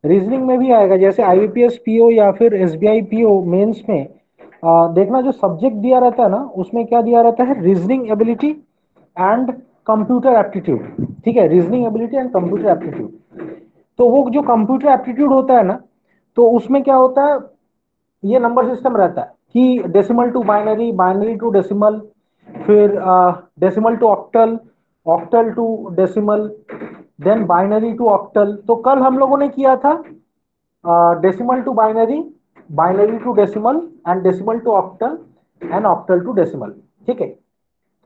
Reasoning में भी आएगा, जैसे आईबीपीएस पीओ या फिर एसबीआई पीओ मेंस में देखना जो सब्जेक्ट दिया रहता है ना, उसमें क्या दिया रहता है, reasoning ability and computer aptitude. ठीक है, reasoning ability and computer aptitude. तो वो जो कंप्यूटर एप्टीट्यूड होता है ना, तो उसमें क्या होता है, ये नंबर सिस्टम रहता है कि decimal to binary, binary to decimal, फिर decimal to octal, octal to decimal, then binary to octal. तो कल हम लोगों ने किया था decimal to binary, binary to decimal and decimal to octal and octal to decimal. ठीक है,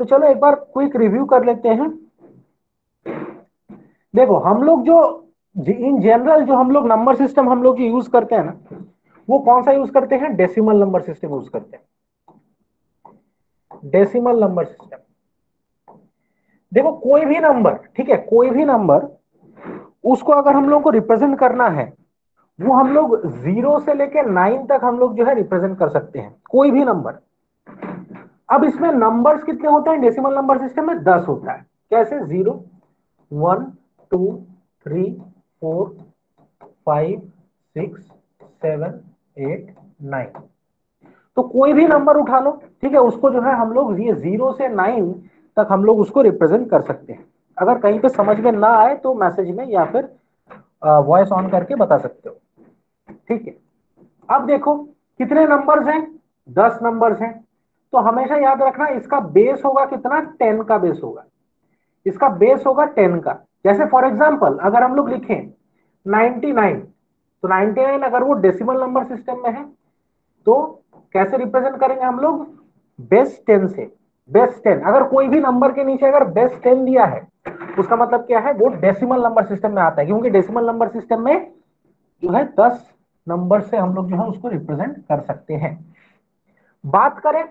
तो चलो एक बार क्विक रिव्यू कर लेते हैं। देखो हम लोग जो इन जनरल जो हम लोग नंबर सिस्टम हम लोग यूज करते हैं ना, वो कौन सा यूज करते हैं, डेसिमल नंबर सिस्टम यूज करते हैं, डेसिमल नंबर सिस्टम। देखो कोई भी नंबर, ठीक है, कोई भी नंबर, उसको अगर हम लोग को रिप्रेजेंट करना है, वो हम लोग 0 से लेके 9 तक हम लोग जो है रिप्रेजेंट कर सकते हैं, कोई भी नंबर। अब इसमें नंबर्स कितने होते हैं डेसिमल नंबर सिस्टम में, 10 होता है। कैसे, 0, 1, 2, 3, 4, 5, 6, 7, 8, 9। तो कोई भी नंबर उठा लो, ठीक है, उसको जो है हम लोग ये 0 से 9 तक हम लोग उसको रिप्रेजेंट कर सकते हैं। अगर कहीं पे समझ में ना आए तो मैसेज में या फिर वॉइस ऑन करके बता सकते हो। ठीक है, अब देखो कितने नंबर्स हैं, 10 नंबर्स हैं। तो हमेशा याद रखना इसका बेस होगा कितना, 10 का बेस होगा, इसका बेस होगा 10 का। जैसे फॉर एग्जांपल अगर हम लोग लिखें 99, तो 99 अगर वो डेसिमल नंबर सिस्टम में है, तो कैसे रिप्रेजेंट करेंगे हम लोग, बेस 10 से। बेस 10, अगर कोई भी नंबर के नीचे अगर बेस 10 दिया है, उसका मतलब क्या है, वो डेसिमल नंबर सिस्टम में आता है, क्योंकि डेसिमल नंबर सिस्टम में जो है 10 नंबर से हम लोग जो है उसको रिप्रेजेंट कर सकते हैं। बात करें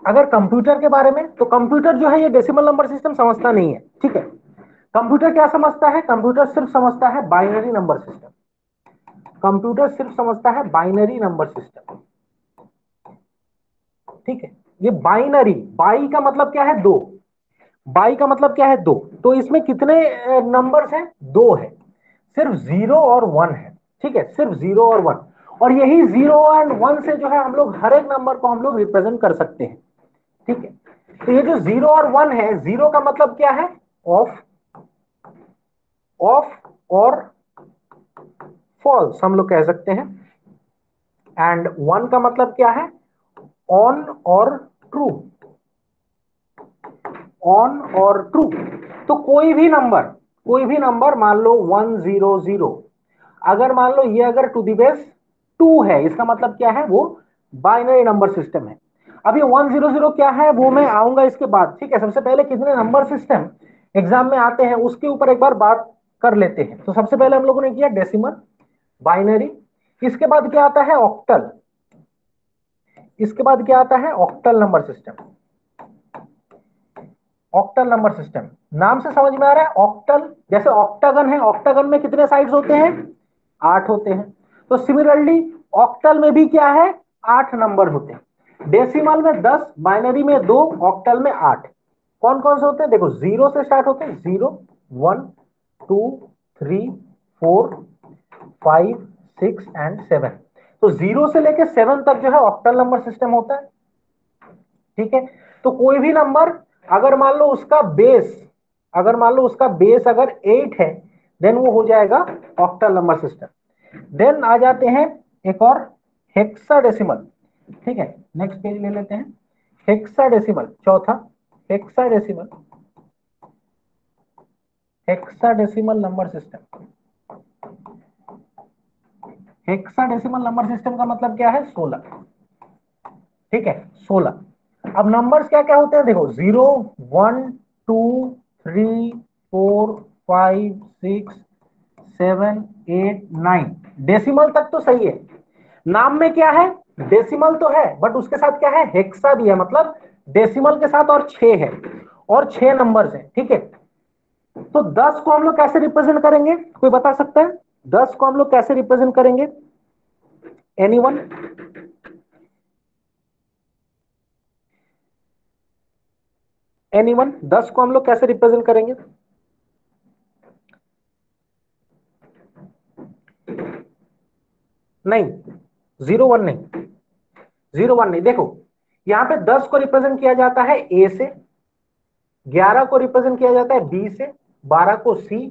अगर कंप्यूटर के बारे में, तो कंप्यूटर जो है ये डेसिमल नंबर सिस्टम समझता नहीं है। ठीक है, कंप्यूटर क्या समझता है, कंप्यूटर सिर्फ समझता है बाइनरी नंबर सिस्टम। कंप्यूटर सिर्फ समझता है बाइनरी नंबर सिस्टम। ठीक है, ये बाइनरी, बाई का मतलब क्या है, दो, बाई का मतलब क्या है, दो। तो इसमें कितने नंबर्स हैं, दो है, सिर्फ 0 और 1 है। ठीक है, सिर्फ 0 और 1, और यही 0 एंड 1 से जो है हम लोग हर एक नंबर को हम लोग रिप्रेजेंट कर सकते हैं। ठीक है, तो ये जो 0 और 1 है, 0 का मतलब क्या है, ऑफ, ऑफ और फॉल्स हम लोग कह सकते हैं, एंड 1 का मतलब क्या है, ऑन और ट्रू, ऑन और ट्रू। तो कोई भी नंबर, कोई भी नंबर मान लो 100, अगर मान लो ये अगर टू दी बेस 2 है, इसका मतलब क्या है, वो बाइनरी नंबर सिस्टम है। अभी 100 क्या है वो मैं आऊंगा इसके बाद। ठीक है, सबसे पहले कितने नंबर सिस्टम एग्जाम में आते हैं उसके ऊपर एक बार बात कर लेते हैं। तो सबसे पहले हम लोगों ने किया डेसिमल, बाइनरी, इसके बाद क्या आता है, ऑक्टल, इसके बाद क्या आता है, octal number system. Octal number system नाम से समझ में आ रहा है, ऑक्टल, जैसे ऑक्टागन है, ऑक्टागन में कितने साइड्स होते हैं, 8 होते हैं। तो सिमिलरली ऑक्टल में भी क्या है, 8 नंबर होते हैं। डेसिमल में 10, बाइनरी में 2, ऑक्टल में 8। कौन कौन से होते हैं, देखो 0 से स्टार्ट होते हैं, 0, 1, 2, 3, 4, 5, 6 एंड 7। तो 0 से लेके 7 तक जो है ऑक्टल नंबर सिस्टम होता है। ठीक है, तो कोई भी नंबर अगर मान लो उसका बेस, अगर मान लो उसका बेस अगर 8 है, देन वो हो जाएगा ऑक्टल नंबर सिस्टम। देन आ जाते हैं एक और, हेक्साडेसिमल। ठीक है, नेक्स्ट पेज ले लेते हैं, हेक्साडेसिमल चौथा, hexadecimal, hexadecimal number system. Hexadecimal number system का मतलब क्या है, 16। ठीक है, 16। अब नंबर्स क्या क्या होते हैं, देखो 0, 1, 2, 3, 4, 5, 6, 7, 8, 9। डेसिमल तक तो सही है, नाम में क्या है, डेसिमल तो है, बट उसके साथ क्या है, हेक्सा भी है, मतलब डेसिमल के साथ और 6 है, और 6 नंबर्स हैं। ठीक है, तो 10 को हम लोग कैसे रिप्रेजेंट करेंगे, कोई बता सकता है, 10 को हम लोग कैसे रिप्रेजेंट करेंगे, एनीवन, 10 को हम लोग कैसे रिप्रेजेंट करेंगे, नहीं, 0 1 नहीं, 0 1 नहीं। देखो यहां पे 10 को रिप्रेजेंट किया जाता है ए से, 11 को रिप्रेजेंट किया जाता है बी से, 12 को सी,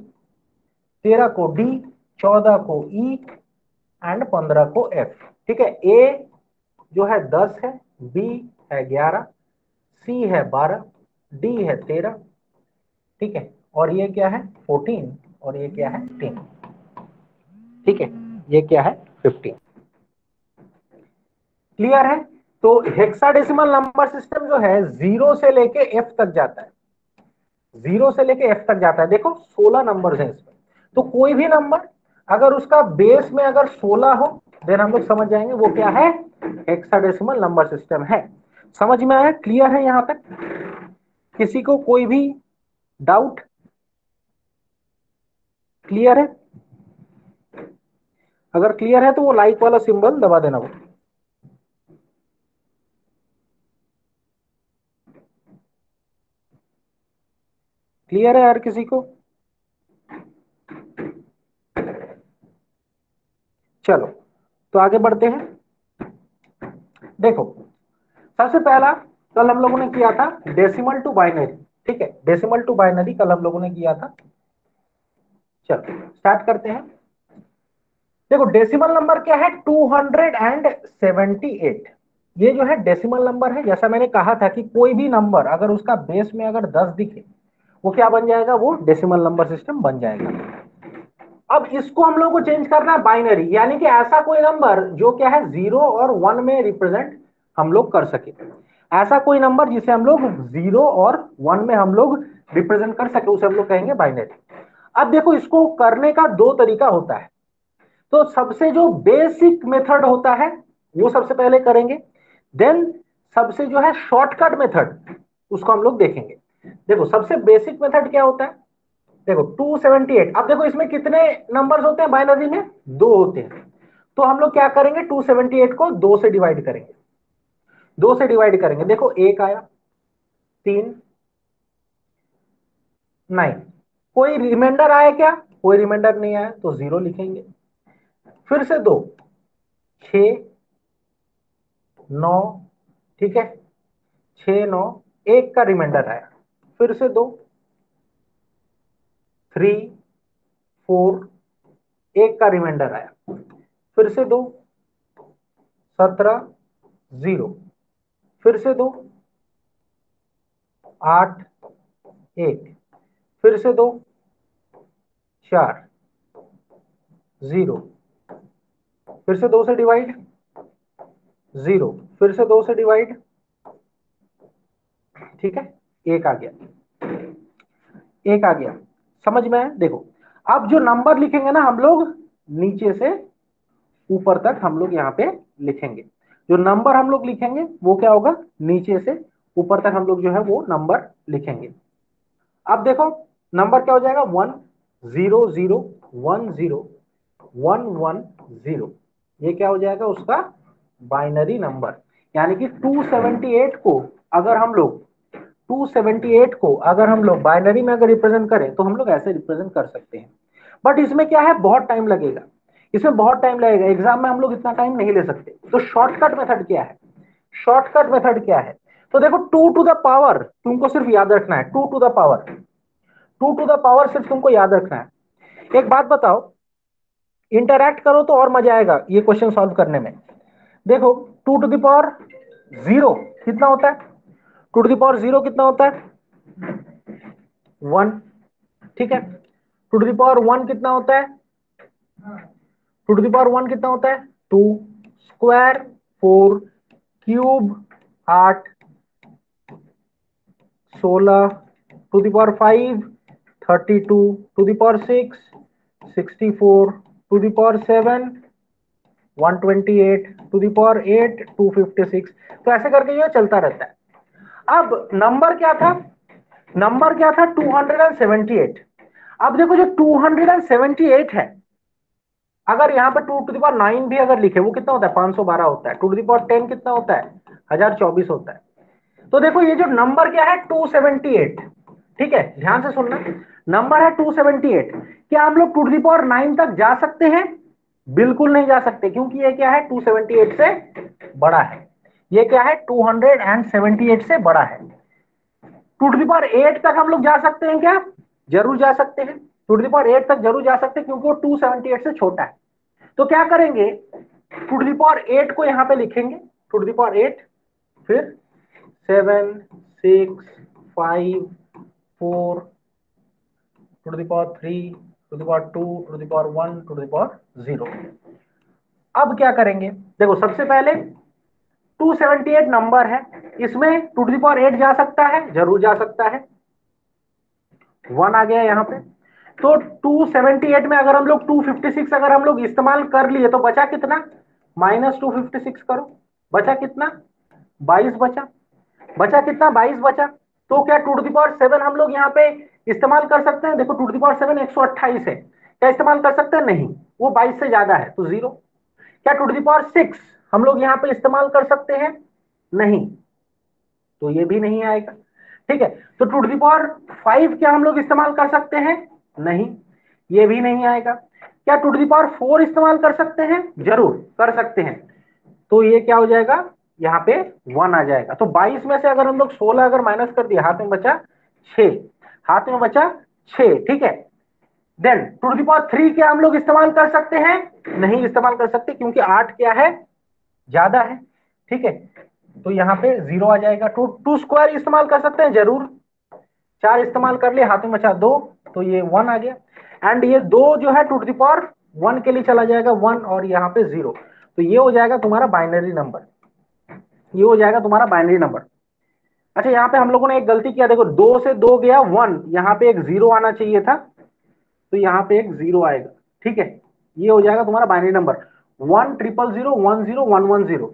13 को डी, 14 को ई एंड 15 को एफ। ठीक है, ए जो है 10 है, बी है 11, सी है 12, डी है 13, ठीक है, और ये क्या है 14, और ये क्या है 10, ठीक है, ये क्या है 15। क्लियर है? तो हेक्साडेसिमल नंबर सिस्टम जो है 0 से लेके एफ तक जाता है, 0 से लेके एफ तक जाता है। देखो 16 नंबर है इसमें, तो कोई भी नंबर अगर उसका बेस में अगर 16 हो देन हम लोग समझ जाएंगे वो क्या है, हेक्साडेसिमल नंबर सिस्टम है। समझ में आया? क्लियर है यहां तक? किसी को कोई भी डाउट? क्लियर है? अगर क्लियर है तो वो लाइक वाला सिंबल दबा देना। वो क्लियर है हर किसी को? चलो तो आगे बढ़ते हैं। देखो सबसे पहला कल हम लोगों ने किया था डेसिमल टू बाइनरी। ठीक है, डेसिमल टू बाइनरी कल हम लोगों ने किया था। चलो स्टार्ट करते हैं। देखो डेसिमल नंबर क्या है, 278। ये जो है डेसिमल नंबर है। जैसा मैंने कहा था कि कोई भी नंबर अगर उसका बेस में अगर 10 दिखे वो क्या बन जाएगा, वो डेसिमल नंबर सिस्टम बन जाएगा। अब इसको हम लोग को चेंज करना है बाइनरी, यानी कि ऐसा कोई नंबर जो क्या है 0 और 1 में रिप्रेजेंट हम लोग कर सके। ऐसा कोई नंबर जिसे हम लोग 0 और 1 में हम लोग रिप्रेजेंट कर सके उसे हम लोग कहेंगे बाइनरी। अब देखो इसको करने का दो तरीका होता है। तो सबसे जो बेसिक मेथड होता है वो सबसे पहले करेंगे, देन सबसे जो है शॉर्टकट मेथड उसको हम लोग देखेंगे। देखो सबसे बेसिक मेथड क्या होता है, देखो 278। अब देखो इसमें कितने नंबर्स होते हैं बाइनरी में, दो होते हैं। तो हम लोग क्या करेंगे, 278 को दो से डिवाइड करेंगे, दो से डिवाइड करेंगे। देखो एक आया, 3, 9। कोई रिमाइंडर आया क्या? कोई रिमाइंडर नहीं आया तो 0 लिखेंगे। फिर से 2, 6, 9, ठीक है, 6 9, एक का रिमाइंडर आया। फिर से 2, 3, 4, एक का रिमाइंडर आया। फिर से 2, 17, 0। फिर से 2, 8, 1। फिर से 2, 4, 0। फिर से 2 से डिवाइड, 0। फिर से 2 से डिवाइड, ठीक है, एक आ गया, एक आ गया। समझ में आया? देखो अब जो नंबर लिखेंगे ना हम लोग, नीचे से ऊपर तक हम लोग यहाँ पे लिखेंगे। जो नंबर हम लोग लिखेंगे वो क्या होगा, नीचे से ऊपर तक हम लोग जो है वो नंबर लिखेंगे। अब देखो नंबर क्या हो जाएगा, 1 0 0 1 0 1 1 0। ये क्या हो जाएगा उसका बाइनरी नंबर। यानी कि 278 को अगर हम लोग 278 को अगर हम लोग बाइनरी में अगर रिप्रेजेंट करें तो हम लोग ऐसे रिप्रेजेंट कर सकते हैं। बट इसमें क्या है, बहुत टाइम लगेगा, इसमें बहुत टाइम लगेगा, एग्जाम में हम लोग इतना टाइम नहीं ले सकते। तो शॉर्टकट मेथड क्या है, शॉर्टकट मेथड क्या है, तो देखो 2 टू द पावर तुमको सिर्फ याद रखना है, 2 to the power, 2 to the power सिर्फ तुमको याद रखना है। एक बात बताओ, इंटरैक्ट करो तो और मजा आएगा ये क्वेश्चन सॉल्व करने में। देखो 2 टू द पावर 0 कितना होता है, 2 टू द पावर 0 कितना होता है, 1, ठीक है। 2 टू द पावर 1 कितना होता है, 2 टू द पावर 1 कितना होता है, 2, square 4, cube 8, 16, to the power 5 32, to the power 6 64, to the power 7 128, to the power 8 256। तो ऐसे करके ये चलता रहता है। अब नंबर क्या था, नंबर क्या था 278। अब देखो जो 278 है, अगर यहाँ पे 2 टू द पावर 9 भी अगर लिखे वो कितना होता है, 512 होता है। 2 टू द पावर 10 कितना होता है, 1024 होता है। तो देखो ये जो नंबर क्या है 278, ठीक है, ध्यान से सुनना, नंबर है 278। क्या हम लोग 2 टू द पावर 9 तक जा सकते हैं? बिल्कुल नहीं जा सकते, क्योंकि ये क्या है 278 से बड़ा है। ये क्या है 278 से बड़ा है। टू टू द पावर 8 तक हम लोग जा सकते हैं क्या? जरूर जा सकते हैं, टू टू द पावर 8 तक जरूर जा सकते हैं, क्योंकि वो 278 से छोटा है। तो क्या करेंगे, टू टू द पावर 8 को यहां पे लिखेंगे, टू टू द पावर 8, फिर 7 6 5 4 two to the power 3 two to the power 2 two to the power 1 two to the power 0। अब क्या करेंगे, देखो सबसे पहले 278 नंबर है, इसमें टू टू द पावर 8 जा सकता है, जरूर जा सकता है, 1 आ गया यहाँ पे। तो 278 में अगर हम लोग 256 अगर हम लोग इस्तेमाल कर लिए तो बचा कितना, -256 करो, बचा कितना 22 बचा, बचा कितना 22 बचा। तो क्या टू टू द पावर 7 हम लोग यहाँ पे इस्तेमाल कर सकते हैं? देखो टू टू द पावर 7 128 है, क्या इस्तेमाल कर सकते हैं? नहीं, वो 22 से ज्यादा है तो 0। क्या टू टू द पावर 6 हम लोग यहाँ पे इस्तेमाल कर सकते हैं? नहीं, तो ये भी नहीं आएगा। ठीक है, तो टू टू द पावर 5 क्या हम लोग इस्तेमाल कर सकते हैं? नहीं, ये भी नहीं आएगा। क्या टू टू द पावर 4 इस्तेमाल कर सकते हैं? जरूर कर सकते हैं, तो ये क्या हो जाएगा, यहाँ पे 1 आ जाएगा। तो 22 में से अगर हम लोग 16 अगर माइनस कर दिया, हाथ में बचा 6, हाथ में बचा 6। ठीक है, then two to the power 3 क्या हम लोग इस्तेमाल कर सकते हैं? नहीं इस्तेमाल कर सकते, क्योंकि 8 क्या है, ज्यादा है। ठीक है, तो यहाँ पे 0 आ जाएगा। टू टू स्क्वायर इस्तेमाल कर सकते हैं, जरूर, 4 इस्तेमाल कर लिए, हाथ में बचा 2, तो ये 1 आ गया। एंड ये 2 जो है टू टू द पावर 1 के लिए चला जाएगा 1, और यहाँ पे 0, तो ये हो जाएगा तुम्हारा बाइनरी नंबर, ये हो जाएगा तुम्हारा बाइनरी नंबर। अच्छा, यहाँ पे हम लोगों ने एक गलती किया, देखो 2 से 2 गया 1, यहाँ पे एक 0 आना चाहिए था, तो यहाँ पे एक 0 आएगा। ठीक है, ये हो जाएगा तुम्हारा बाइनरी नंबर 1 0 0 1 0 1 1 0,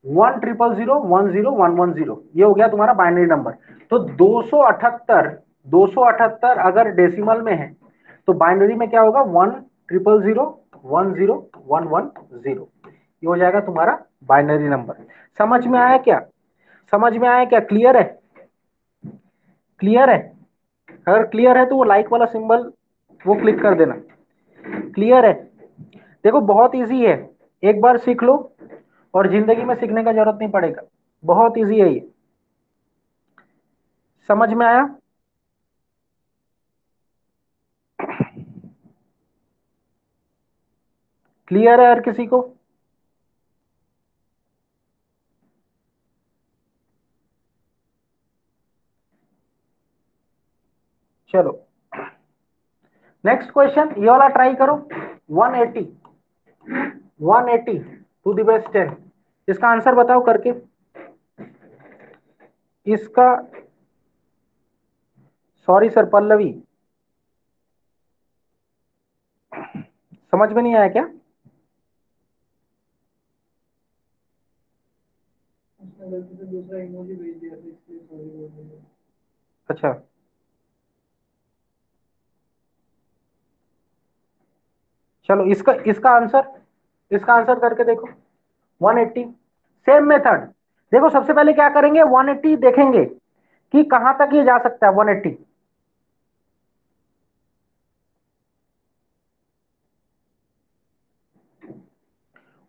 1 0 0 1 0 1 1 0, ये हो गया तुम्हारा बाइनरी नंबर। तो 278 अगर डेसिमल में है तो बाइनरी में क्या होगा, 1 0 0 1 0 1 1 0, ये हो जाएगा तुम्हारा बाइनरी नंबर। समझ में आया क्या? समझ में आया क्या? क्लियर है? क्लियर है? अगर क्लियर है तो वो लाइक वाला सिंबल वो क्लिक कर देना। क्लियर है? देखो बहुत इजी है, एक बार सीख लो और जिंदगी में सीखने का जरूरत नहीं पड़ेगा, बहुत इजी है ये। समझ में आया? क्लियर है हर किसी को? चलो नेक्स्ट क्वेश्चन, ये वाला ट्राई करो। 180 180 टू द बेस 10, इसका आंसर बताओ करके। इसका, सॉरी सर पल्लवी, समझ में नहीं आया क्या? गलती से दूसरा इमोजी भेज दिया था, इसलिए सॉरी बोल रही हूँ। अच्छा, चलो इसका इसका आंसर करके देखो। 180, सेम मेथड। देखो सबसे पहले क्या करेंगे, 180 देखेंगे कि कहां तक ये जा सकता है। 180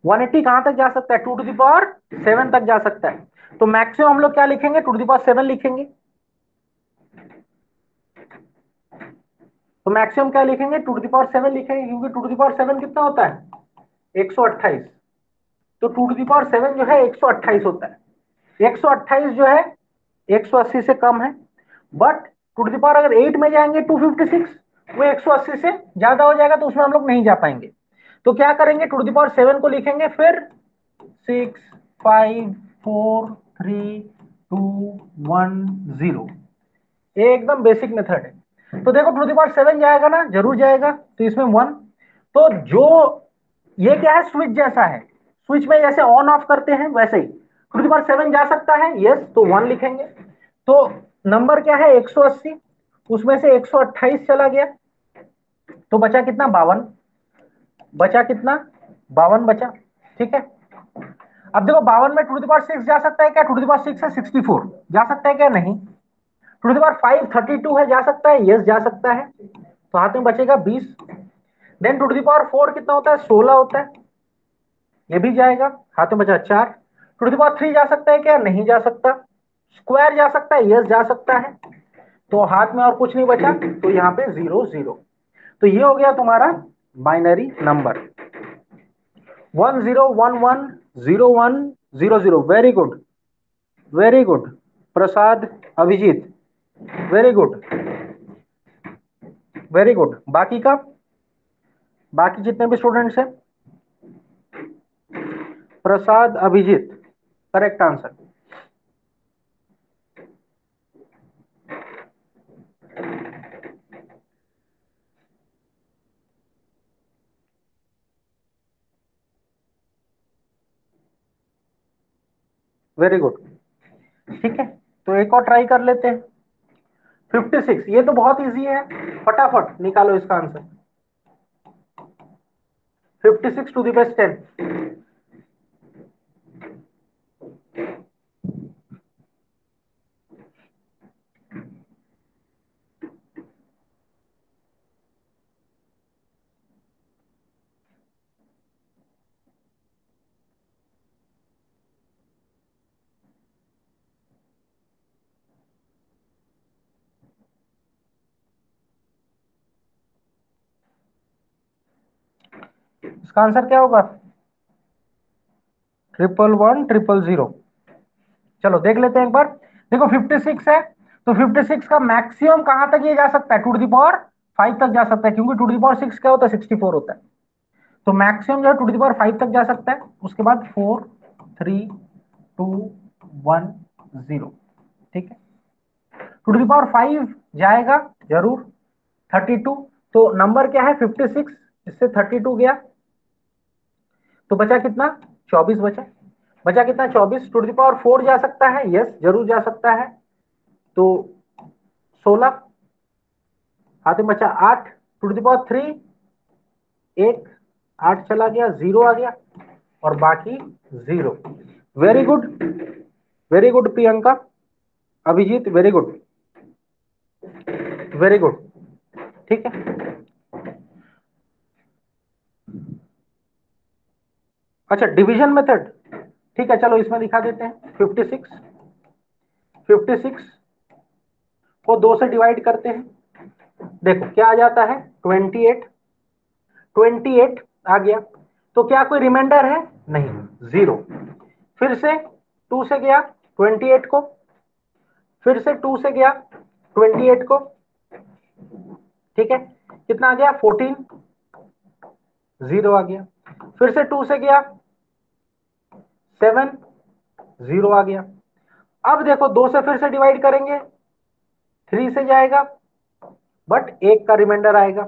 180 कहां तक जा सकता है, टू टू द पावर 7 तक जा सकता है। तो मैक्सिमम हम लोग क्या लिखेंगे, टू टू द पावर 7 लिखेंगे। तो मैक्सिमम क्या लिखेंगे, टू टू द पावर 7 लिखेंगे, क्योंकि टू टू द पावर 7 कितना होता है, 128। तो टू टू दी पावर 7 जो है 128 होता है। 128 जो है 180 से कम है, but two to the power अगर 8 में जाएंगे 256, वो 180 से ज्यादा हो जाएगा, तो उसमें हम लोग नहीं जा पाएंगे। तो क्या करेंगे, टू टू दी पावर 7 को लिखेंगे, फिर 6 5 4 3 2 1 0। ये एकदम बेसिक मेथड है। तो देखो टू दी पावर 7 जाएगा ना, जरूर जाएगा, तो इसमें 1। तो जो ये क्या है, स्विच जैसा है, स्विच में जैसे ऑन ऑफ करते हैं वैसे ही टू दी पावर 7 जा सकता है, यस, तो 1 लिखेंगे। तो नंबर क्या है 180, उसमें से 128 चला गया, तो बचा कितना, 52। बचा कितना, 52 बचा। ठीक है, अब देखो 52 में टू दी पावर 6 जा सकता है क्या, टू दी पावर 6 है 64, जा सकता है क्या, नहीं। टू दी पावर 5 32 है, जा सकता है, यस जा सकता है, तो हाथ में बचेगा 20। देन टू द पावर 4 कितना होता है, 16 होता है, ये भी जाएगा, हाथ में बचा 4। टू द पावर 3 जा सकता है क्या, नहीं जा सकता। स्क्वायर जा सकता है, यस जा सकता है, तो हाथ में और कुछ नहीं बचा, तो यहाँ पे 0 0। तो ये हो गया तुम्हारा binary number 10110100। Very good, very good Prasad, Abhijeet, very good, very good. बाकी का, बाकी जितने भी स्टूडेंट्स हैं, Prasad, Abhijeet, correct answer. Very good, ठीक है, तो एक और ट्राई कर लेते हैं। 56, ये तो बहुत इजी है, फटाफट निकालो इसका आंसर। 56 to the base 10। इसका आंसर क्या होगा, 111000। चलो देख लेते हैं एक बार। देखो 56 है, तो 56 का मैक्सिमम कहां तक ये जा सकता है, टू टू द पावर 5 तक जा सकता है, क्योंकि टू टू द पावर 6 क्या होता है, 64 होता है। तो मैक्सिमम जो है टू टू द पावर 5 तक जा सकता है, उसके बाद 4 3 2 1 0। ठीक है, टू टू द पावर 5 जाएगा जरूर। 32, तो नंबर क्या है 56, इससे 32 गया, तो बचा कितना, 24 बचा। बचा कितना, 24। टू टू द पावर 4 जा सकता है, यस जरूर जा सकता है, तो 16। हाथ में बचा 8। टू टू द पावर 3, एक 8 चला गया, 0 आ गया, और बाकी 0। Very good, very good Priyanka, Abhijit, very good, very good. ठीक है, अच्छा डिवीजन मेथड, ठीक है, चलो इसमें दिखा देते हैं। 56, 56 को 2 से डिवाइड करते हैं, देखो क्या आ जाता है, 28। 28 आ गया, तो क्या कोई रिमाइंडर है, नहीं, 0। फिर से 2 से गया 28 को, फिर से 2 से गया 28 को, ठीक है, कितना आ गया, 14, 0 आ गया। फिर से 2 से गया 7, 0 आ गया। अब देखो 2 से फिर से डिवाइड करेंगे, 3 से जाएगा, बट 1 का रिमाइंडर आएगा।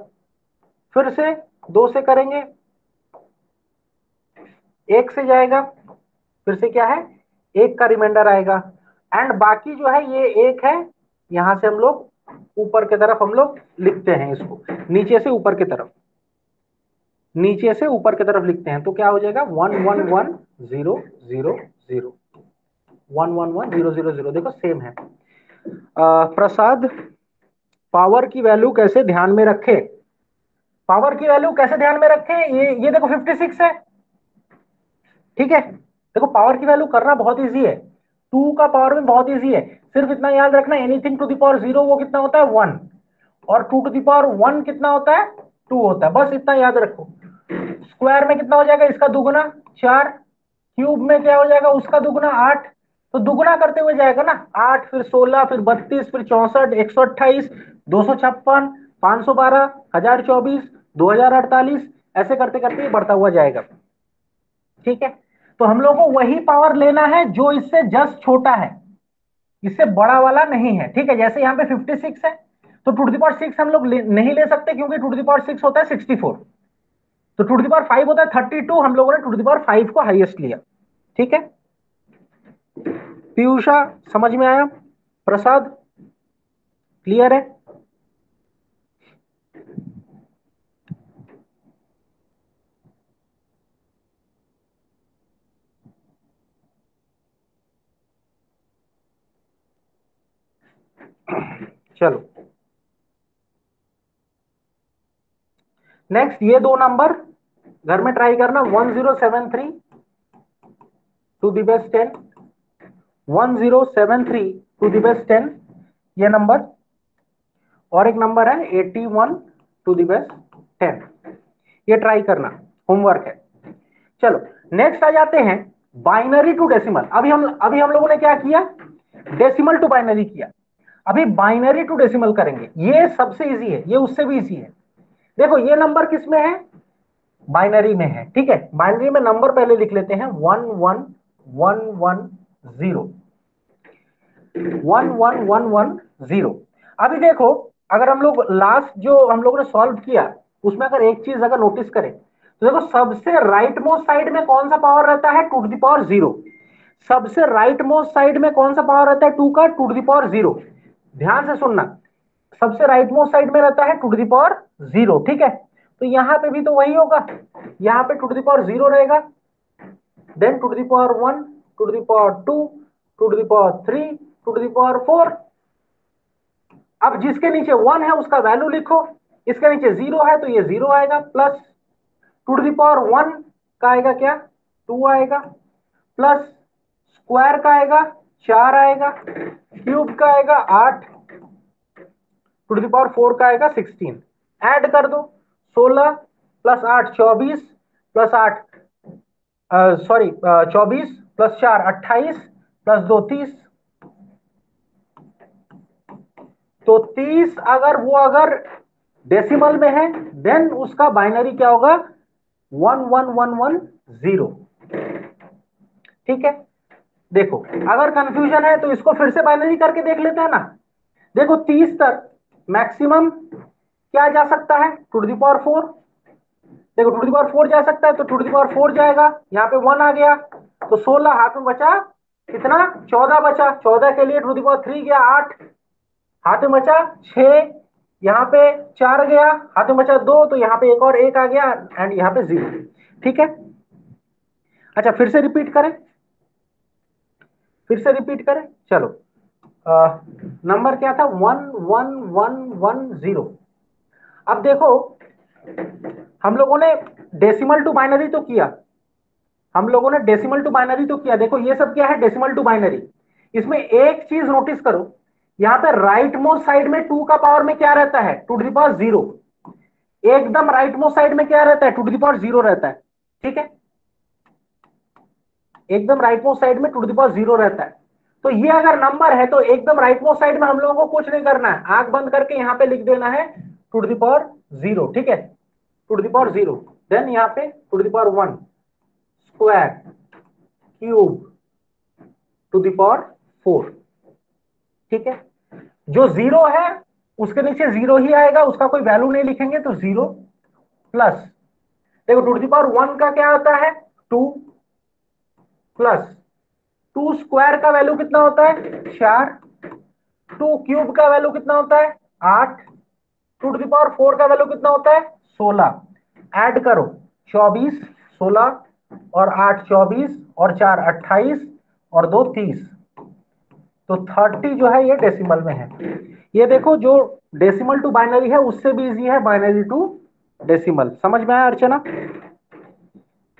फिर से 2 से करेंगे, 1 से जाएगा, फिर से क्या है, 1 का रिमाइंडर आएगा। एंड बाकी जो है ये 1 है, यहां से हम लोग ऊपर की तरफ हम लोग लिखते हैं इसको, नीचे से ऊपर की तरफ, नीचे से ऊपर की तरफ लिखते हैं, तो क्या हो जाएगा, 111000, 111000। देखो सेम है। प्रसाद, पावर की वैल्यू कैसे ध्यान में रखे, पावर की वैल्यू कैसे ध्यान में रखें, ये देखो 56 है, ठीक है। देखो पावर की वैल्यू करना बहुत इजी है, 2 का पावर में बहुत इजी है। सिर्फ इतना याद रखना, एनीथिंग टू द पावर 0 वो कितना होता है, 1, और 2 टू द पावर 1 कितना होता है, 2 होता है, बस इतना याद रखो। स्क्वायर में कितना हो जाएगा, इसका दुगुना 4, क्यूब में क्या हो जाएगा, उसका दुगुना 8। तो दुगुना करते हुए जाएगा ना, 8 फिर 16 फिर 32 फिर 64 128 256 512 1024 2048, ऐसे करते करते ये बढ़ता हुआ जाएगा। ठीक है, तो हम लोग को वही पावर लेना है जो इससे जस्ट छोटा है, इससे बड़ा वाला नहीं है। ठीक है, जैसे यहाँ पे 56 है, तो टू टू द पावर 6 हम लोग नहीं ले सकते, क्योंकि टू टू द पावर 6 होता है 64। तो टू टू द पावर 5 होता है 32, हम लोगों ने टू टू द पावर 5 को हाईएस्ट लिया। ठीक है, पीयूषा समझ में आया, प्रसाद क्लियर है। चलो नेक्स्ट ये दो नंबर घर में ट्राई करना, 1073 to the base 10, 1073 to the base 10 ये नंबर, और एक नंबर है 81 टू द बेस 10, ये ट्राई करना, होमवर्क है। चलो नेक्स्ट आ जाते हैं बाइनरी टू डेसिमल। अभी हम लोगों ने क्या किया, डेसिमल टू बाइनरी किया, अभी बाइनरी टू डेसिमल करेंगे। ये सबसे इजी है, ये उससे भी इजी है। देखो ये नंबर किस में है, बाइनरी में है, ठीक है। बाइनरी में नंबर पहले लिख लेते हैं 11110, 11110। अभी देखो, अगर हम लोग लास्ट जो हम लोगों ने सॉल्व किया उसमें अगर एक चीज अगर नोटिस करें तो देखो सबसे राइट मोस्ट साइड में कौन सा पावर रहता है, two to the power zero. सबसे राइट मोस्ट साइड में कौन सा पावर रहता है, टू का two to the power zero. ध्यान से सुनना, सबसे राइट मोस्ट साइड में रहता है two to the power zero, ठीक है। तो यहां पे भी तो वही होगा, यहां पे two to the power zero रहेगा, then two to the power one, two to the power two, two to the power three, two to the power four. अब जिसके नीचे वन है उसका वैल्यू लिखो, इसके नीचे जीरो है तो ये जीरो आएगा, plus two to the power one का आएगा क्या, टू आएगा, प्लस स्क्वायर का आएगा चार आएगा, क्यूब का आएगा आठ, two to the power four का आएगा 16। ऐड कर दो, 16 प्लस आठ 24, प्लस आठ सॉरी 24 प्लस चार 28, प्लस दो 30। तो 30 अगर डेसिमल में है देन उसका बाइनरी क्या होगा, 11110, ठीक है। देखो अगर कंफ्यूजन है तो इसको फिर से बाइनरी करके देख लेते हैं ना। देखो 30 तक मैक्सिमम क्या जा सकता है, two to the power four. देखो two to the power four जा सकता है तो two to the power four जाएगा, यहाँ पे वन आ गया तो 16 हाथ में बचा कितना, 14 बचा, 14 के लिए two to the power three गया आठ, हाथ में बचा छह, यहाँ पे चार गया, हाथ में बचा दो, तो यहाँ पे एक और एक आ गया एंड यहाँ पे जीरो, ठीक है। अच्छा फिर से रिपीट करें, फिर से रिपीट करें, चलो नंबर क्या था, 11110। अब देखो हम लोगों ने डेसिमल टू बाइनरी तो किया, हम लोगों ने डेसिमल टू बाइनरी तो किया। देखो ये सब क्या है, डेसिमल टू बाइनरी। इसमें एक चीज नोटिस करो, यहाँ पे राइट मोस्ट साइड में टू का पावर में क्या रहता है, two to the power zero. एकदम राइट मोस्ट साइड में क्या रहता है, two to the power zero रहता है, ठीक है। एकदम राइट मोस्ट साइड में two to the power zero रहता है। तो ये अगर नंबर है तो एकदम राइट मोस्ट साइड में हम लोगों को कुछ नहीं करना है, आंख बंद करके यहाँ पे लिख देना है two to the power zero, ठीक है, two to the power zero. Then यहाँ पे two to the power one, square, cube, to the power four, ठीक है। जो जीरो है उसके नीचे जीरो ही आएगा, उसका कोई वैल्यू नहीं लिखेंगे तो जीरो, प्लस देखो two to the power one का क्या होता है, टू, प्लस टू स्क्वायर का वैल्यू कितना होता है, चार, टू क्यूब का वैल्यू कितना होता है, आठ, two to the power four का वैल्यू कितना होता है, 16। ऐड करो 24, 16 और आठ 24 और चार 28 और दो 30, तो 30 जो है ये डेसिमल में है। ये देखो जो डेसिमल टू बाइनरी है उससे भी इजी है बाइनरी टू डेसिमल। समझ में आया अर्चना,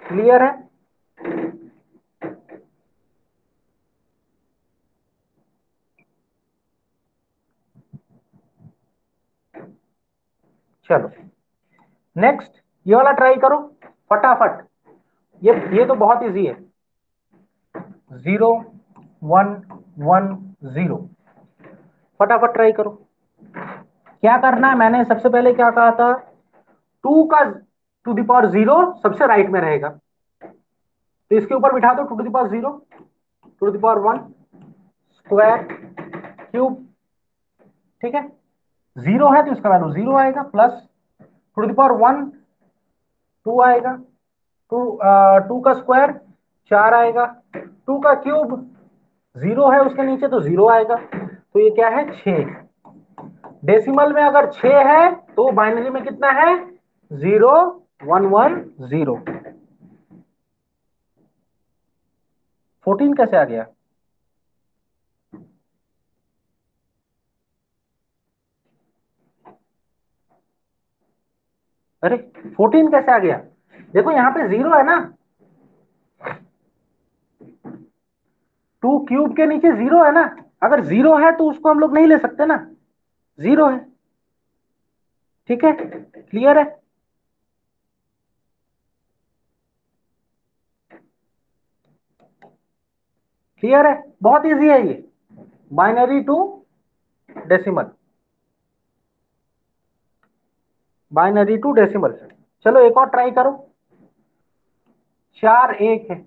क्लियर है। चलो नेक्स्ट ये वाला ट्राई करो फटाफट, ये तो बहुत इजी है, 0110, फटाफट ट्राई करो। क्या करना है, मैंने सबसे पहले क्या कहा था, टू का टू द पावर जीरो सबसे राइट में रहेगा, तो इसके ऊपर बिठा दो two to the power zero, two to the power one, square, cube, ठीक है। जीरो है तो इसका वैल्यू जीरो आएगा, plus two to the power one, two आएगा, टू, टू का स्क्वायर चार आएगा, टू का क्यूब जीरो है उसके नीचे तो जीरो आएगा, तो ये क्या है, 6। डेसिमल में अगर 6 है तो बाइनरी में कितना है, 0110। 14 कैसे आ गया, अरे 14 कैसे आ गया? देखो यहाँ पे 0 है ना, 2 क्यूब के नीचे 0 है ना, अगर 0 है तो उसको हम लोग नहीं ले सकते ना, 0 है। ठीक है, क्लियर है? क्लियर है, बहुत इजी है ये, binary to decimal, binary to decimal. चलो एक और ट्राई करो। 4 1 है,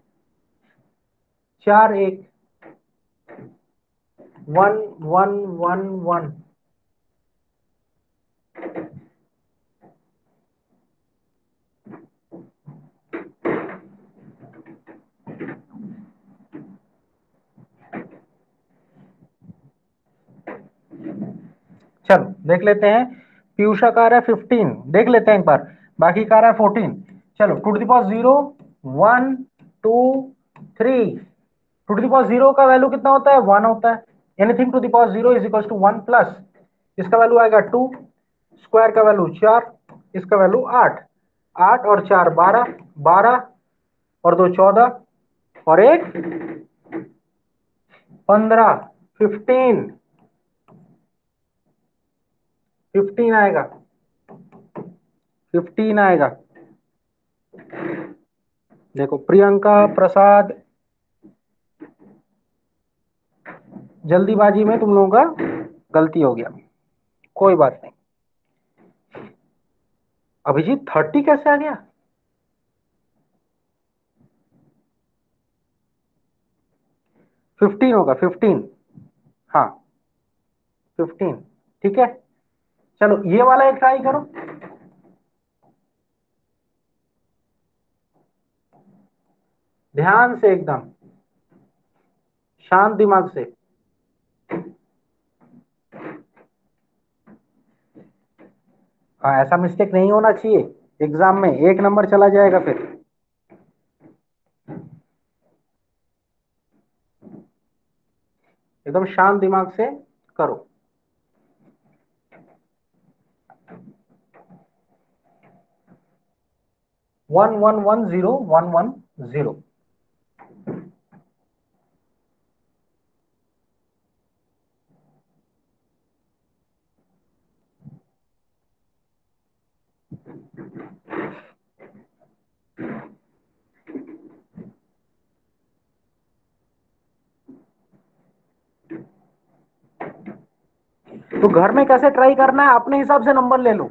4 1, 1 1 1 1। चलो देख लेते हैं, पीयूषा का आ रहा है 15, देख लेते हैं एक बार, बाकी का आ रहा है 14। चलो to the power 0 1 2 3, to the power 0 का वैल्यू कितना होता है? 1 होता है। Anything to the power 0 is equal to 1 plus, इसका वैल्यू आएगा 2, स्क्वायर का वैल्यू 4, इसका वैल्यू 8, 8 और 4 12, 12 और 2 14 और 1 15, 15, 15 आएगा, 15 आएगा। देखो प्रियंका प्रसाद, जल्दीबाजी में तुम लोगों का गलती हो गया, कोई बात नहीं। अभिजीत 30 कैसे आ गया? 15 होगा, 15, हाँ 15। ठीक है, चलो ये वाला एक ट्राई करो, ध्यान से एकदम शांत दिमाग से। हाँ ऐसा मिस्टेक नहीं होना चाहिए, एग्जाम में 1 नंबर चला जाएगा फिर। एकदम शांत दिमाग से करो। 1 1 1 0 1 1 0। तो घर में कैसे ट्राई करना है, अपने हिसाब से नंबर ले लो,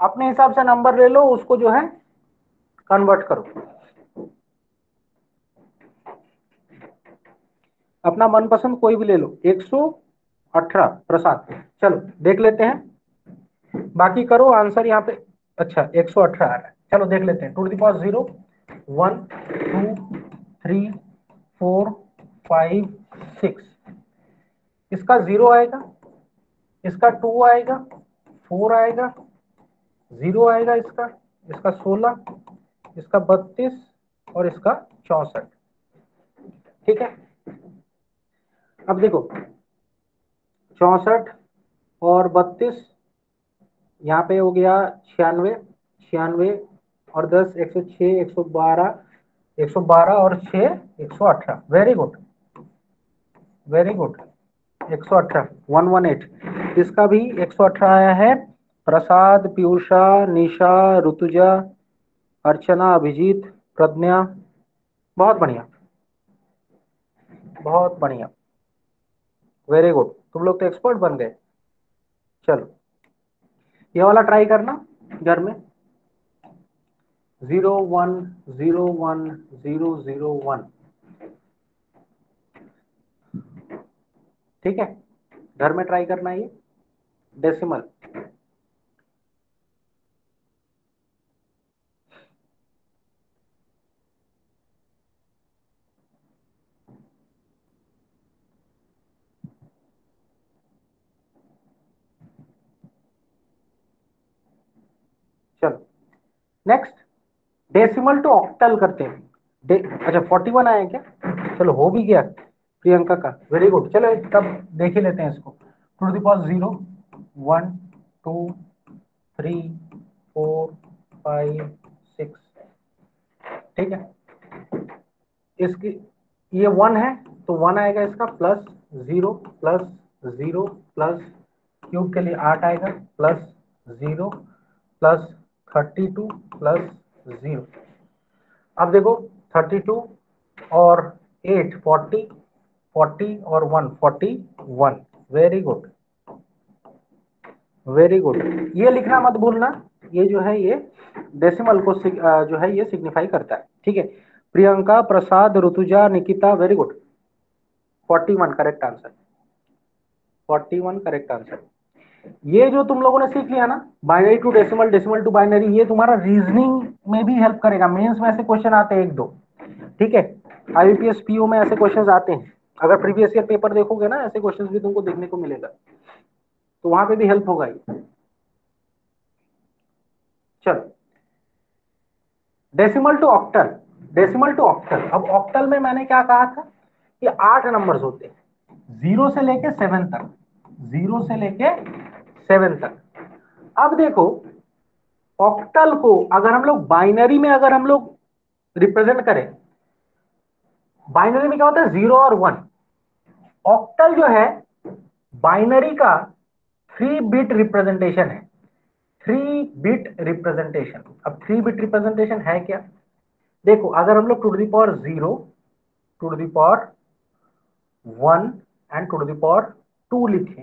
अपने हिसाब से नंबर ले लो, उसको जो है कन्वर्ट करो, अपना मनपसंद कोई भी ले लो। 118 प्रसाद, चलो देख लेते हैं, बाकी करो आंसर यहाँ पे। अच्छा 118 आ रहा है, चलो देख लेते हैं। टू द पावर 0 1 2 3 4 5 6, इसका 0 आएगा, इसका 2 आएगा, 4 आएगा, 0 आएगा, इसका इसका 16, इसका 32 और इसका 64। ठीक है, अब देखो 64 और 32, यहाँ पे हो गया 96, 96 और 10 106, 112, 112 और 6 118। Very good, very good, 118, 118। इसका भी 118 आया है। प्रसाद, पीयूषा, निशा, ऋतुजा, अर्चना, अभिजीत, प्रज्ञा, बहुत बढ़िया, बहुत बढ़िया, वेरी गुड, तुम लोग तो एक्सपर्ट बन गए। चलो ये वाला ट्राई करना घर में, 0 1 0 1 0 0 1। ठीक है, घर में ट्राई करना ये डेसिमल। चलो नेक्स्ट, डेसिमल टू ऑक्टल करते हैं। अच्छा 41 आया क्या? चलो हो भी गया प्रियंका का, वेरी गुड। चलो तब देख ही लेते हैं इसको। टू द पावर 0 1 2 3 4 5 6, ठीक है। इसकी ये 1 है तो 1 आएगा इसका, प्लस 0 प्लस 0 प्लस क्यूब के लिए 8 आएगा, प्लस 0 प्लस 32 प्लस 0। अब देखो 32 और 8 40, 40 और 1 41। Very good, very good. ये लिखना मत भूलना, ये जो है ये डेसिमल को जो है ये सिग्निफाई करता है, ठीक है। Priyanka, Prasad, Rituja, Nikita, very good. 41 correct answer, 41 correct answer. ये जो तुम लोगों ने सीख लिया ना, binary to decimal, decimal to binary, ये तुम्हारा रीजनिंग में भी हेल्प करेगा। मेंस में ऐसे क्वेश्चन आते हैं 1-2, ठीक है। आईबीपीएस पीओ में ऐसे क्वेश्चन आते हैं। अगर प्रीवियस ईयर पेपर देखोगे ना, ऐसे क्वेश्चन भी तुमको देखने को मिलेगा, तो वहां पे भी हेल्प होगा ये। चलो, decimal to octal, decimal to octal. अब ऑक्टल में मैंने क्या कहा था कि 8 नंबर्स होते हैं 0 से लेके 7 तक, 0 से लेके 7 तक। अब देखो ऑक्टल को अगर हम लोग बाइनरी में अगर हम लोग रिप्रेजेंट करें, बाइनरी में क्या होता है 0 और 1। ऑक्टल जो है बाइनरी का 3 बिट रिप्रेजेंटेशन है, 3 बिट रिप्रेजेंटेशन। अब 3 बिट रिप्रेजेंटेशन है क्या, देखो अगर हम लोग to the power 0, to the power 1 and to the power 2 लिखें,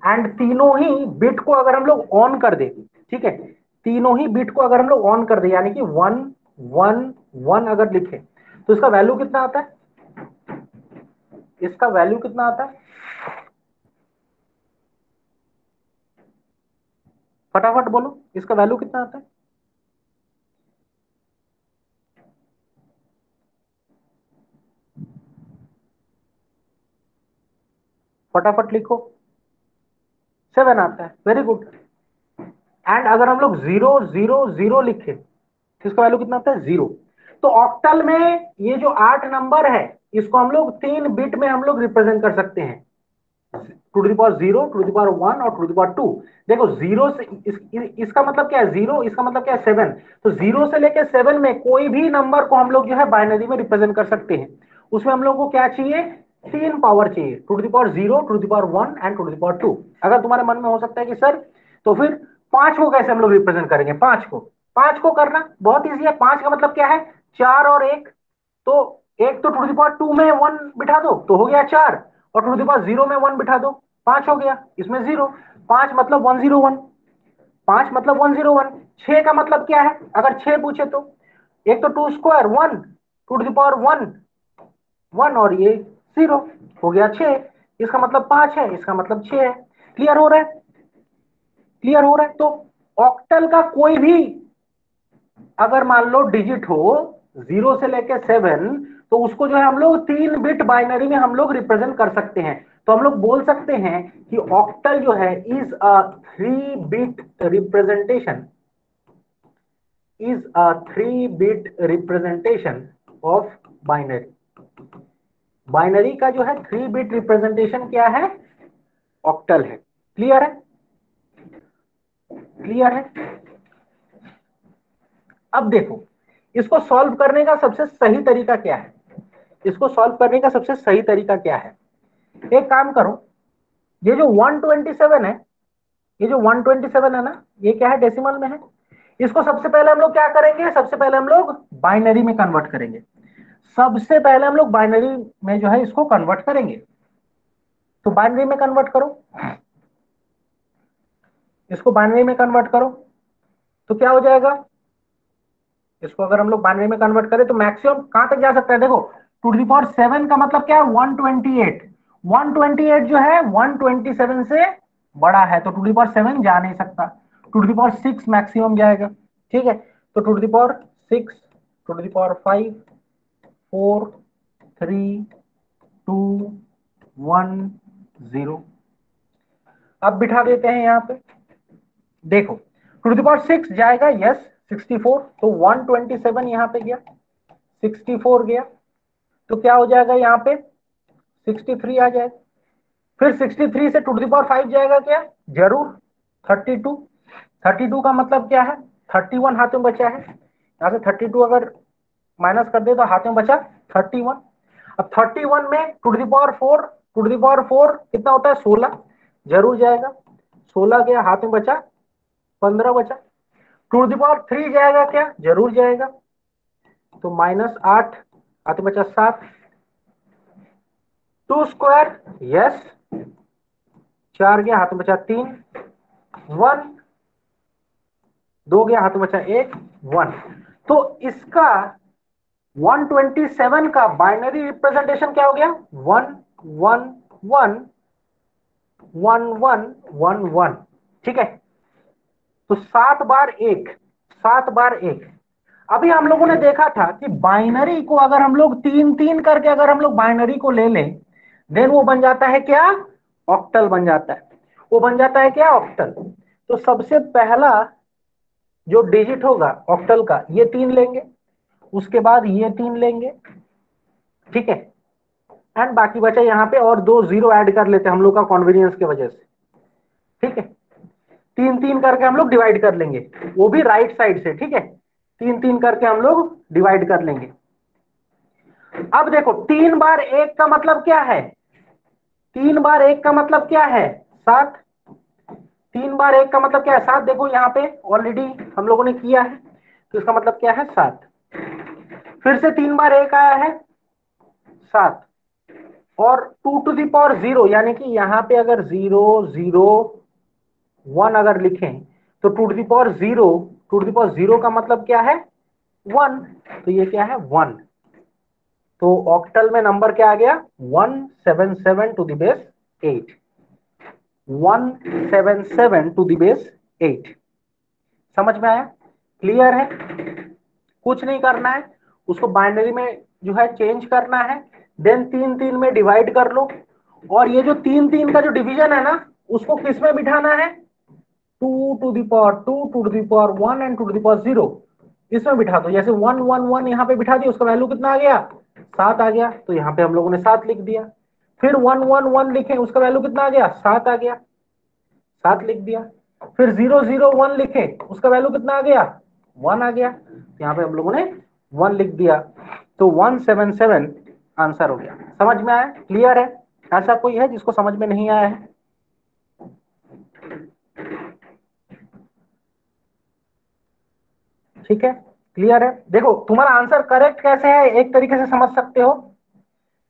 एंड तीनों ही बिट को अगर हम लोग ऑन कर दे, ठीक है, तीनों ही बिट को अगर हम लोग ऑन कर दे, यानी कि 1 1 1 अगर लिखे, तो इसका वैल्यू कितना आता है, इसका वैल्यू कितना आता है, फटाफट बोलो इसका वैल्यू कितना आता है। फटाफट लिखो, 7 आता है, वेरी गुड। एंड अगर हम लोग 0 0 0 लिखे तो इसका वैल्यू कितना आता है, 0। तो ऑक्टल में ये जो 8 नंबर है, इसको हम लोग 3 बिट में हम लोग रिप्रेजेंट कर सकते हैं, to the power 0, to the power 1 और टू द पावर 2। देखो 0 से इसका मतलब क्या है 0, इसका मतलब क्या है 7। तो 0 से लेकर 7 में कोई भी नंबर को हम लोग जो है बाइनरी में रिप्रेजेंट कर सकते हैं। उसमें हम लोग को क्या चाहिए, 3 पावर चाहिए, to the power 0, to the power 1 and to the power 2। अगर तुम्हारे मन में हो सकता है कि सर तो फिर 5 को कैसे हम लोग रिप्रेजेंट करेंगे, 5 को करना बहुत ईजी है। 5 का मतलब क्या है, 4 और 1, तो एक तो टू द पावर 2 में 1 बिठा दो तो हो गया 4, और टू द पावर 0 में 1 बिठा दो 5 हो गया, इसमें 0। 5 मतलब 101, 5 मतलब 101। 6 का मतलब क्या है, अगर 6 पूछे तो एक तो 2 स्क्वायर 1, टू द पावर 1 1 और ये 0, हो गया 6। इसका मतलब 5 है, इसका मतलब 6 है। क्लियर हो रहा है, क्लियर हो रहा है। तो ऑक्टल का कोई भी अगर मान लो डिजिट हो 0 से लेके 7, तो उसको जो है हम लोग 3 बिट बाइनरी में हम लोग रिप्रेजेंट कर सकते हैं। तो हम लोग बोल सकते हैं कि ऑक्टल जो है is a 3 bit representation, is a 3 bit representation of binary. Binary का जो है 3 बिट रिप्रेजेंटेशन क्या है, ऑक्टल है। क्लियर है, क्लियर है। अब देखो इसको सॉल्व करने का सबसे सही तरीका क्या है, इसको सॉल्व करने का सबसे सही तरीका क्या है, एक काम करो, ये जो 127 है, ये जो 127 है ना, ये क्या है, डेसिमल में है। इसको सबसे पहले हम लोग क्या करेंगे, सबसे पहले हम लोग बाइनरी में कन्वर्ट करेंगे, सबसे पहले हम लोग बाइनरी में जो है इसको कन्वर्ट करेंगे। तो बाइनरी में कन्वर्ट करो, इसको बाइनरी में कन्वर्ट करो, तो क्या हो जाएगा, इसको अगर हम लोग बाइनरी में कन्वर्ट करें तो मैक्सिमम कहां तक जा सकता है, देखो टू दी पावर 7 का मतलब क्या है 128, 128 जो है 127 से बड़ा है, तो टू दी पावर 7 जा नहीं सकता, टू दी पावर 6 मैक्सिमम जाएगा, ठीक है। तो to the power 6, to the power 5 4 3 2 1 0। अब बिठा देते हैं यहां पे, देखो टू द पावर 6 जाएगा, यस 64, तो 127 यहां पे गया, 64 गया, तो क्या हो जाएगा यहाँ पे 63 आ जाएगा। फिर 63 से टू द पावर 5 जाएगा क्या, जरूर 32, 32 का मतलब क्या है 31 हाथ में बचा है, यहाँ से 32 अगर माइनस कर दे तो हाथ में बचा 31। अब 31 में two to the power 4, two to the power 4 कितना होता है 16, जरूर जाएगा। 16 गया, हाथ में बचा 15 बचा। टू टू द पावर 3 जाएगा क्या, जरूर जाएगा, तो -8, हाथ में बचा 7। 2 स्क्वायर, यस, 4 गया, हाथ में बचा 3। 1, 2 गया, हाथ में बचा 1, 1। तो इसका 127 का बाइनरी रिप्रेजेंटेशन क्या हो गया, 1 1 1 1 1 1 1। ठीक है, तो 7 बार 1, 7 बार 1। अभी हम लोगों ने देखा था कि बाइनरी को अगर हम लोग 3 3 करके अगर हम लोग बाइनरी को ले लें, देन वो बन जाता है क्या, ऑक्टल बन जाता है। वो बन जाता है क्या, ऑक्टल। तो सबसे पहला जो डिजिट होगा ऑक्टल का, ये 3 लेंगे, उसके बाद ये 3 लेंगे, ठीक है, एंड बाकी बचा यहाँ पे, और 2 जीरो ऐड कर लेते हैं हम लोग का कॉन्वीनियंस की वजह से। ठीक है, 3 3 करके हम लोग डिवाइड कर लेंगे, वो भी राइट साइड से। ठीक है, 3 3 करके हम लोग डिवाइड कर लेंगे। अब देखो 3 बार 1 का मतलब क्या है, 3 बार 1 का मतलब क्या है, 7। 3 बार 1 का मतलब क्या है, 7। देखो यहाँ पे ऑलरेडी हम लोगों ने किया है, तो इसका मतलब क्या है, 7। फिर से 3 बार 1 आया है, 7। और 2 टू द पावर 0, यानी कि यहाँ पे अगर 0 0 1 अगर लिखें, तो 2 to the power 0, 2 to the power 0 का मतलब क्या है, 1। तो ये क्या है, 1। तो ऑक्टल में नंबर क्या आ गया, 177 to the base 8, 177 to the base 8। समझ में आया, क्लियर है। कुछ नहीं करना है, उसको बाइनरी में जो है चेंज करना है, देन 3 3 में डिवाइड कर लो। और ये जो 3 3 का जो डिवीजन है ना, उसको किस में बिठाना है, 2 to the power 2, 2 to the power 1 and 2 to the power 0, इसमें बिठा दो। जैसे 1 1 1 यहाँ पे बिठा दिया, उसका वैल्यू कितना आ गया, 7 आ गया, तो यहाँ पे हम लोगों ने 7 लिख दिया। फिर 1 1 1 लिखे, उसका वैल्यू कितना आ गया, 7 आ गया, 7 लिख दिया। फिर 0 0 1 लिखे, उसका वैल्यू कितना आ गया, 1 आ गया, तो यहाँ पे हम लोगों ने 1 लिख दिया। तो 177 आंसर हो गया। समझ में आया, क्लियर है। ऐसा कोई है जिसको समझ में नहीं आया है, ठीक है, क्लियर है। देखो तुम्हारा आंसर करेक्ट कैसे है, एक तरीके से समझ सकते हो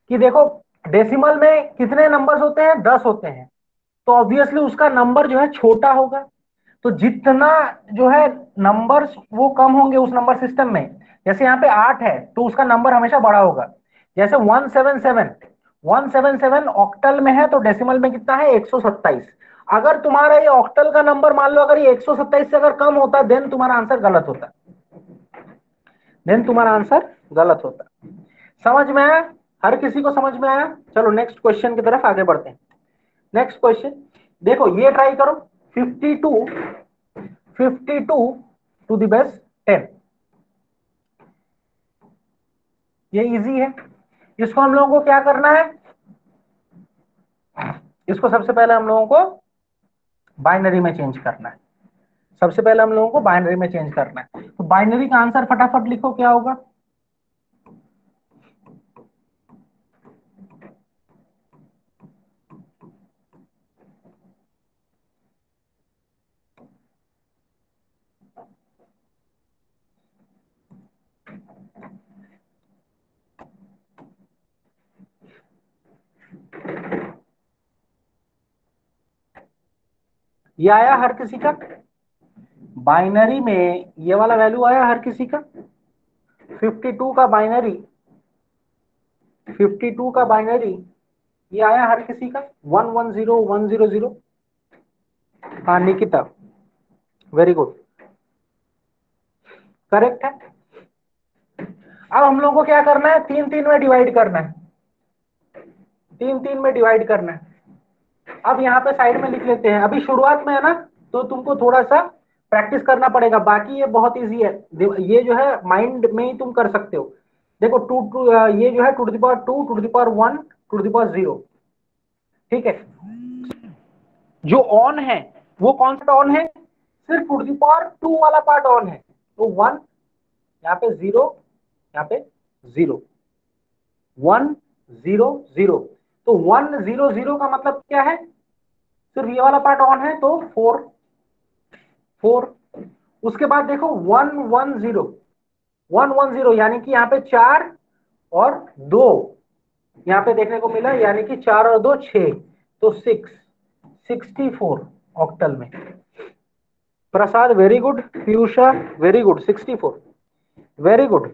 कि देखो डेसिमल में कितने नंबर्स होते हैं, 10 होते हैं, तो ऑब्वियसली उसका नंबर जो है छोटा होगा। तो जितना जो है नंबर्स वो कम होंगे उस नंबर सिस्टम में, जैसे यहाँ पे 8 है तो उसका नंबर हमेशा बड़ा होगा। जैसे 177, 177 ऑक्टल में है, तो डेसिमल में कितना है, 127। अगर तुम्हारा ये ऑक्टल का नंबर मान लो अगर ये 127 से अगर कम होता, देन तुम्हारा आंसर गलत होता, देन तुम्हारा आंसर गलत होता। समझ में आया, हर किसी को समझ में आया। चलो नेक्स्ट क्वेश्चन की तरफ आगे बढ़ते हैं। नेक्स्ट क्वेश्चन देखो, ये ट्राई करो, 52 टू द बेस 10, ये इजी है। इसको हम लोगों को क्या करना है, इसको सबसे पहले हम लोगों को बाइनरी में चेंज करना है। सबसे पहले हम लोगों को बाइनरी में चेंज करना है, तो बाइनरी का आंसर फटाफट लिखो, क्या होगा, ये आया हर किसी का बाइनरी में, ये वाला वैल्यू आया हर किसी का 52 का बाइनरी, 52 का बाइनरी ये आया हर किसी का 110100। हाँ निकिता, वेरी गुड, करेक्ट है। अब हम लोग को क्या करना है, 3 3 में डिवाइड करना है, 3 3 में डिवाइड करना है। अब यहाँ पे साइड में लिख लेते हैं, अभी शुरुआत में है ना, तो तुमको थोड़ा सा प्रैक्टिस करना पड़ेगा, बाकी ये बहुत इजी है, ये जो है माइंड में ही तुम कर सकते हो। देखो टू टू ये जो है 2 to the power 2, 2 to the power 1, 2 to the power 0, ठीक है। जो ऑन है वो कौन सा ऑन है, सिर्फ टू द पावर 2 वाला पार्ट ऑन है, तो 1, यहाँ पे 0, यहाँ पे 0, 1 0 0, तो 1 0 0 का मतलब क्या है, सिर्फ ये वाला पार्ट ऑन है तो 4 4। उसके बाद देखो 1 1 0, 1 1 0 यानी कि यहाँ पे 4 और 2 यहाँ पे देखने को मिला, यानी कि 4 और 2 6, तो 6 64 ऑक्टल में। Prasad very good, Piyusha very good, 64 very good.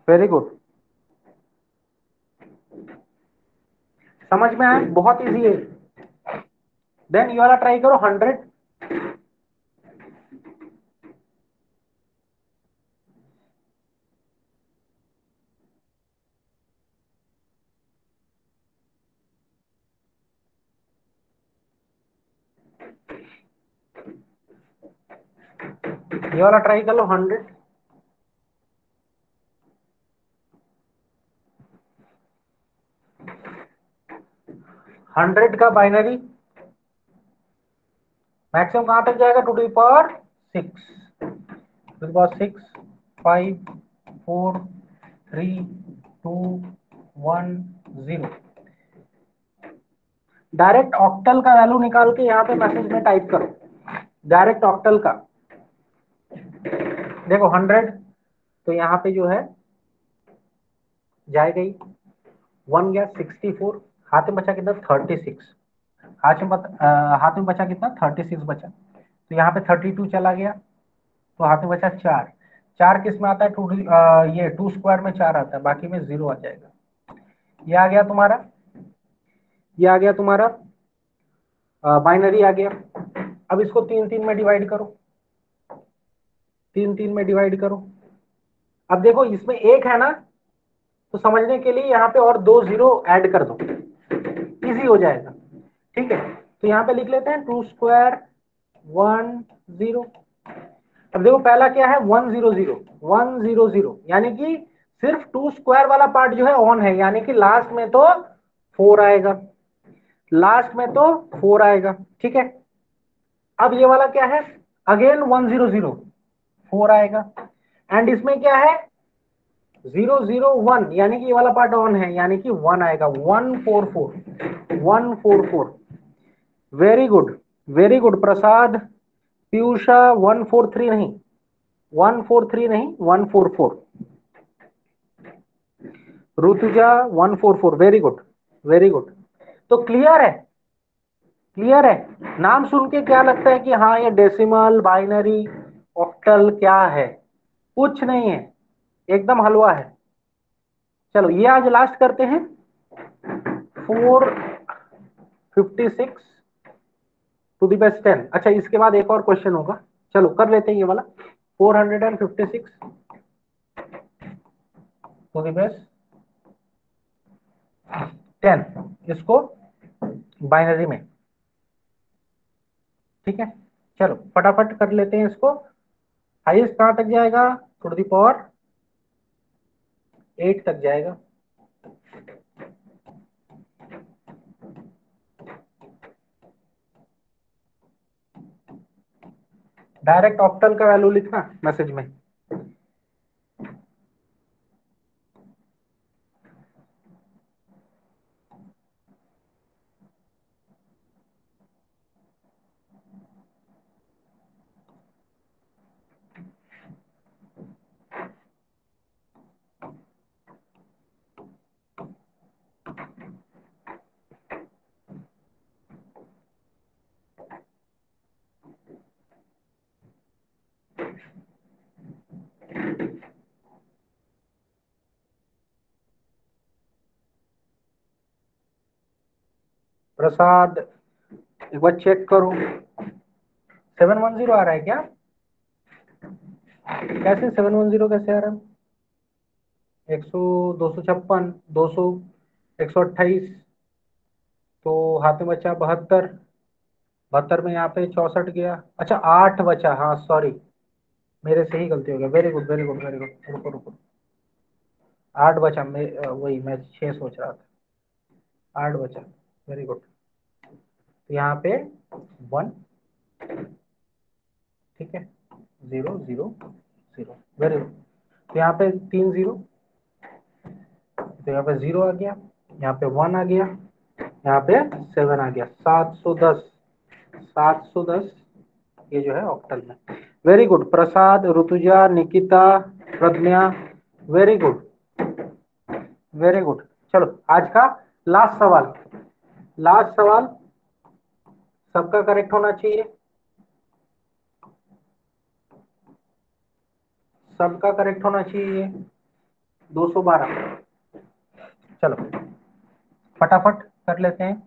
Very good, समझ में आया, बहुत इजी है। देन ये वाला ट्राई करो 100, ये वाला ट्राई कर लो 100। 100 का बाइनरी मैक्सिमम कहां तक जाएगा, to the power 6, to the power 6 5 4 3 2 1 0। Direct octal का वैल्यू निकाल के यहाँ पे मैसेज में टाइप करो, डायरेक्ट ऑक्टल का। देखो 100, तो यहाँ पे जो है जाएगा ही, 1 गया 64, हाथ में बचा कितना 36, हाथ में बचा कितना 36 बचा, तो यहाँ पे 32 चला गया, तो हाथ में बचा 4, 4 किस में आता है, ये 2 स्क्वायर में 4 आता है, बाकी में 0 आ जाएगा। ये आ गया तुम्हारा, ये आ गया तुम्हारा बाइनरी आ गया। अब इसको 3 3 में डिवाइड करो, 3 3 में डिवाइड करो। अब देखो इसमें एक है ना, तो समझने के लिए यहाँ पे और 2 0 ऐड कर दो, इजी हो जाएगा। ठीक है, तो यहाँ पे लिख लेते हैं 2 स्क्वायर 1 0। अब देखो पहला क्या है 1 0 0 1 0 0, यानी कि सिर्फ 2 स्क्वायर वाला पार्ट जो है ऑन है, यानी कि लास्ट में तो 4 आएगा, लास्ट में तो 4 आएगा। ठीक है, अब ये वाला क्या है, अगेन 1 0 0 4 आएगा, एंड इसमें क्या है 0 0 1, यानी कि ये वाला पार्ट ऑन है, यानी कि 1 आएगा, 1 4 4 1 4 4। वेरी गुड, वेरी गुड प्रसाद, पीयूषा 1 4 3 नहीं, 1 4 3 नहीं 1 4 4। Rutuja 1 4 4, very good, very good. तो क्लियर है, क्लियर है, नाम सुन के क्या लगता है कि हाँ ये डेसिमल बाइनरी ऑक्टल क्या है, कुछ नहीं है, एकदम हलवा है। चलो ये आज लास्ट करते हैं, 456 टू दी बेस्ट 10। अच्छा इसके बाद एक और क्वेश्चन होगा, चलो कर लेते हैं ये वाला, 456 टू दी बेस्ट 10, इसको बाइनरी में। ठीक है, चलो फटाफट कर लेते हैं इसको। हाईएस्ट कहां तक जाएगा, टू दी पावर 8 तक जाएगा। डायरेक्ट ऑक्टल का वैल्यू लिखना मैसेज में। प्रसाद एक बार चेक करो, 710 आ रहा है क्या, कैसे 710 कैसे आ रहा है, 100 256 200 128, तो हाथ में बचा 72, 72 में यहाँ पे 64 गया, अच्छा 8 बचा, हाँ सॉरी मेरे से ही गलती हो गया, very good very good very good, रुको रुको, 8 बचा, मैं वही मैं 6 सोच रहा था, 8 बचा, वेरी गुड। तो यहाँ पे 1, ठीक है, 0 0 0, वेरी गुड। तो यहाँ पे 3 0, तो यहाँ पे 0 आ गया, यहाँ पे 1 आ गया, यहाँ पे 7 आ गया, 710, 710 ये जो है ऑक्टल में। वेरी गुड प्रसाद, ऋतुजा, निकिता, प्रज्ञा, वेरी गुड वेरी गुड। चलो आज का लास्ट सवाल, लास्ट सवाल सबका करेक्ट होना चाहिए, सबका करेक्ट होना चाहिए, 212। चलो फटाफट कर लेते हैं।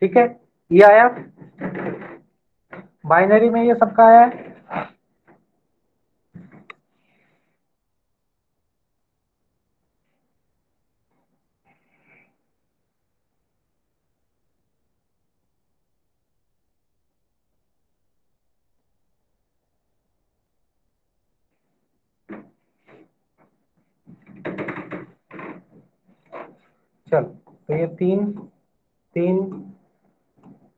ठीक है, ये आया बाइनरी में, ये सबका आया है। चल तो ये तीन तीन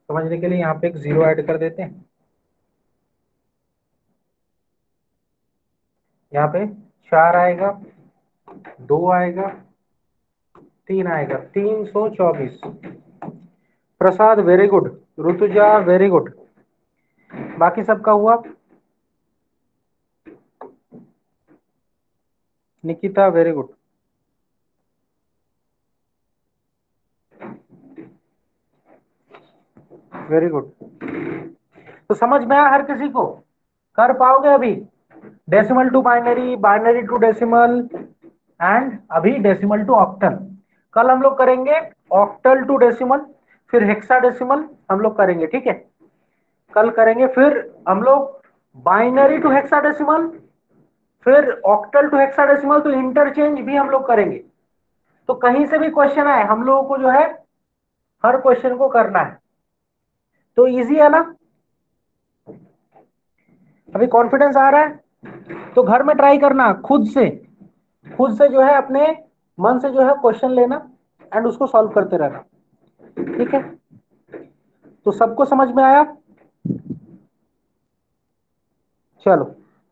समझने के लिए यहाँ पे एक 0 ऐड कर देते हैं, यहाँ पे 4 आएगा, 2 आएगा, 3 आएगा, 324। Prasad very good, Rituja very good, बाकी सबका हुआ, Nikita very good, very good. तो समझ में आया हर किसी को, कर पाओगे अभी decimal to binary, binary to decimal, and अभी डेसिमल टू ऑक्टल। कल हम लोग करेंगे ऑक्टल टू डेसिमल, फिर हेक्साडेसिमल हम लोग करेंगे, ठीक है, कल करेंगे। फिर हम लोग बाइनरी टू हेक्साडेसिमल, फिर ऑक्टल टू हेक्साडेसिमल, तो इंटरचेंज भी हम लोग करेंगे। तो कहीं से भी क्वेश्चन आए हम लोगों को जो है हर क्वेश्चन को करना है, तो इजी है ना, अभी कॉन्फिडेंस आ रहा है। तो घर में ट्राई करना, खुद से जो है अपने मन से जो है क्वेश्चन लेना एंड उसको सॉल्व करते रहना, ठीक है। तो सबको समझ में आया। चलो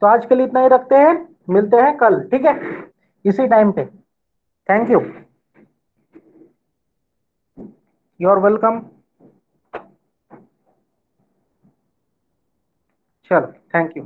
तो आज के लिए इतना ही रखते हैं, मिलते हैं कल, ठीक है, इसी टाइम पे। Thank you, you are welcome. चलो थैंक यू।